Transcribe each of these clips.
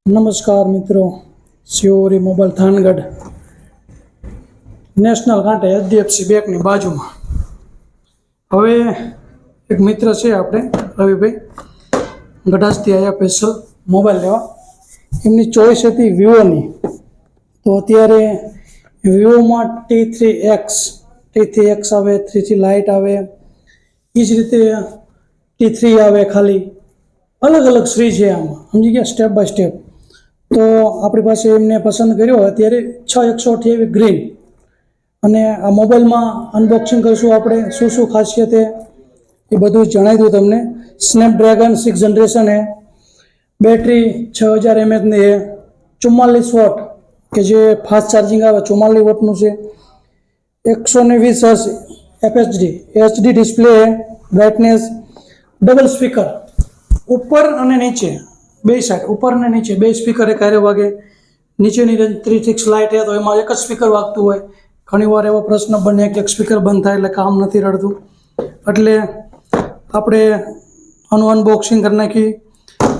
નમસ્કાર મિત્રો, શિવોરી mobile Thangadh national કાંઠે HDFC બેંકની બાજુમાં. હવે એક મિત્ર છે આપણે રવિભાઈ, ગઢાસથી આવ્યા સ્પેશિયલ મોબાઈલ લેવા. એમની ચોઈસ હતી વિવોની. તો અત્યારે વિવોમાં T3X આવે, 3G લાઇટ આવે, એ જ રીતે T3 આવે. ખાલી અલગ અલગ શ્રી છે આમાં, સમજી ગયા, સ્ટેપ બાય સ્ટેપ. તો આપણી પાસે એમને પસંદ કર્યો અત્યારે 6128 ગ્રીન. અને આ મોબાઈલમાં અનબોક્સિંગ કરીશું આપણે, શું શું ખાસિયત છે એ બધું જ જણાવી દઉં તમને. સ્નેપડ્રેગન 6 જનરેશન है, બેટરી 6000 mAhની है, 44 વોટ કે જે ફાસ્ટ ચાર્જિંગ આવે 44 વોટનું છે, 120 Hz FHD HD ડિસ્પ્લે है, બ્રાઇટનેસ, ડબલ સ્પીકર ઉપર અને નીચે બે સાઈડ, ઉપર અને નીચે બે સ્પીકર એક હારે વાગે. નીચેની રેન્જ 3.6 લાઇટ છે તો એમાં એક જ સ્પીકર વાગતું હોય. ઘણીવાર એવો પ્રશ્ન બને કે એક સ્પીકર બંધ થાય એટલે કામ નથી રડતું, એટલે આપણે આનું અનબોક્સિંગ કરી નાખી.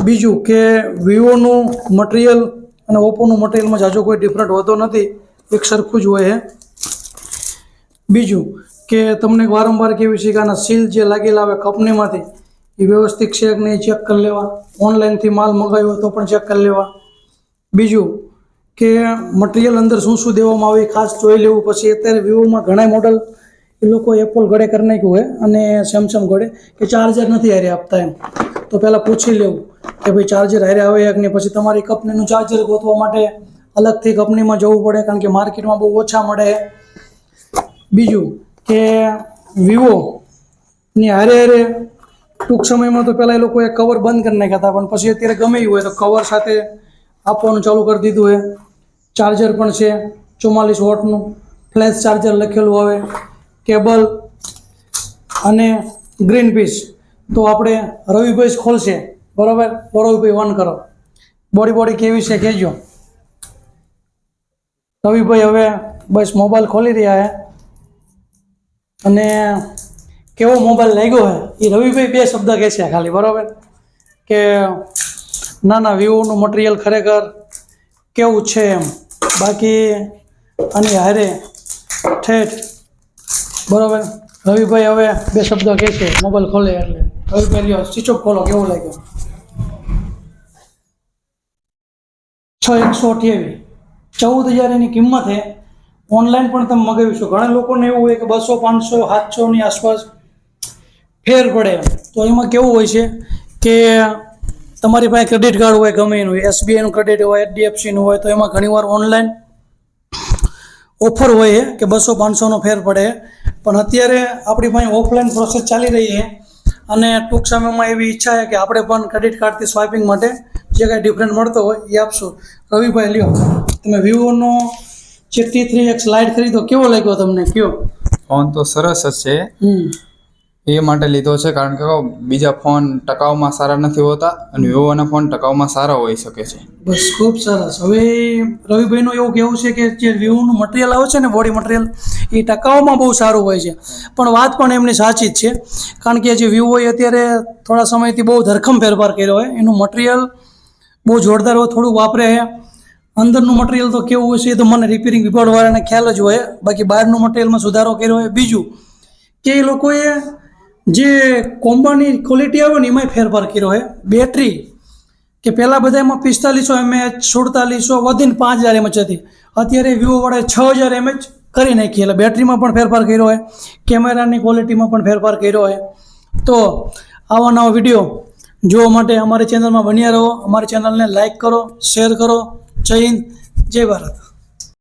બીજું કે વિવોનું મટીરિયલ અને ઓપ્પોનું મટીરિયલમાં જાજો કોઈ ડિફરન્ટ હોતો નથી, એક સરખું જ હોય છે. બીજું કે તમને વારંવાર કેવી છે કે આના સીલ જે લાગેલા આવે કંપનીમાંથી એ વ્યવસ્થિત છે કે નહીં ચેક કરી લેવા. ઓનલાઈનથી માલ મંગાવ્યો તો પણ ચેક કરી લેવા. બીજું કે મટીરિયલ અંદર શું શું દેવામાં આવે ખાસ જોઈ લેવું. પછી અત્યારે વિવોમાં ઘણા મોડલ એ લોકો એપલ ગળે કરી નાખ્યું હોય અને સેમસંગ ગળે કે ચાર્જર નથી હારે આપતા એમ, તો પહેલાં પૂછી લેવું કે ભાઈ ચાર્જર હારે આવે કે નહીં. પછી તમારી કંપનીનું ચાર્જર ગોતવા માટે અલગથી કંપનીમાં જવું પડે, કારણ કે માર્કેટમાં બહુ ઓછા મળે. બીજું કે વિવોની હારે ટૂંક સમયમાં તો પહેલાં એ લોકોએ કવર બંધ કરી નાખ્યા હતા, પણ પછી અત્યારે ગમે એવું હોય તો કવર સાથે આપવાનું ચાલુ કરી દીધું છે. ચાર્જર પણ છે 44 વોટનું, ફ્લેશ ચાર્જર લખેલું આવે, કેબલ અને ગ્રીન પીસ. તો આપણે રવિભાઈ જ ખોલશે, બરાબર? રવિભાઈ ઓન કરો. બોડી કેવી છે કહેજો. રવિભાઈ હવે બસ મોબાઈલ ખોલી રહ્યા છે અને કેવો મોબાઈલ લાગ્યો હોય એ રવિભાઈ બે શબ્દ કહે છે ખાલી, બરાબર? કે ના વિવોનું મટીરિયલ ખરેખર કેવું છે એમ. બાકી આની હારે ઠેઠ, બરાબર? રવિભાઈ હવે બે શબ્દ કહે છે મોબાઈલ ખોલે એટલે. રવિભાઈ લ્યો સ્વિચ ઓફ ખોલો, કેવો લાગ્યો? 6128 14,000 એની કિંમત છે. ઓનલાઈન પણ તમે મગાવીશું. ઘણા લોકોને એવું હોય કે 200 500 700ની આસપાસ ફેર પડે. તો એમાં કેવું હોય છે કે તમારી પાસે ક્રેડિટ કાર્ડ હોય, ગમે એનું SBIનું ક્રેડિટ હોય, HDFCનું હોય, તો એમાં ઘણીવાર ઓનલાઈન ઓફર હોય કે 200 500નો ફેર પડે. પણ અત્યારે આપણી પાસે ઓફલાઈન પ્રોસેસ ચાલી રહી છે અને ટૂંક સમયમાં એવી ઈચ્છા છે કે આપણે પણ ક્રેડિટ કાર્ડથી સ્વાઇપિંગ માટે જે કાંઈ ડિફરન્ટ મળતો હોય એ આપશું. રવિભાઈ લ્યો, તમે વિવોનો જે T3X લાઇટ ખરીદો, કેવો લાગ્યો તમને? કયો? ફોન તો સરસ જ છે. એ માટે લીધો છે કારણ કે બીજા ફોન ટકાઉમાં સારા નથી હોતા અને વિવોના ફોન ટકાઉમાં સારા હોઈ શકે છે. બસ ખૂબ સરસ. હવે રવિભાઈનું એવું કહેવું છે કે જે વિવોનું મટીરિયલ આવે છે ને, બોડી મટીરિયલ, એ ટકાઉમાં બહુ સારું હોય છે. પણ વાત પણ એમની સાચી જ છે, કારણ કે જે વિવોએ અત્યારે થોડા સમયથી બહુ ધરખમ ફેરફાર કર્યો હોય. એનું મટીરિયલ બહુ જોરદાર હોય, થોડું વાપરે છે. અંદરનું મટીરિયલ તો કેવું હોય છે એ તો મને રિપેરિંગ વિભાગવાળાને ખ્યાલ જ હોય, બાકી બહારનું મટીરિયલમાં સુધારો કર્યો હોય. બીજું કે એ લોકોએ જે કોમ્બાની ક્વોલિટી આવે ને એમાંય ફેરફાર કર્યો હોય. બેટરી કે પહેલાં બધામાં 4500 mAh 4700 વધીને 5000 mAh હતી, અત્યારે વિવોવાળાએ 6000 mAh કરી નાખી. એટલે બેટરીમાં પણ ફેરફાર કર્યો હોય, કેમેરાની ક્વોલિટીમાં પણ ફેરફાર કર્યો હોય. તો આવા નવા વિડીયો જોવા માટે અમારી ચેનલમાં બન્યા રહો. અમારી ચેનલને લાઇક કરો, શેર કરો. જય હિન્દ, જય ભારત.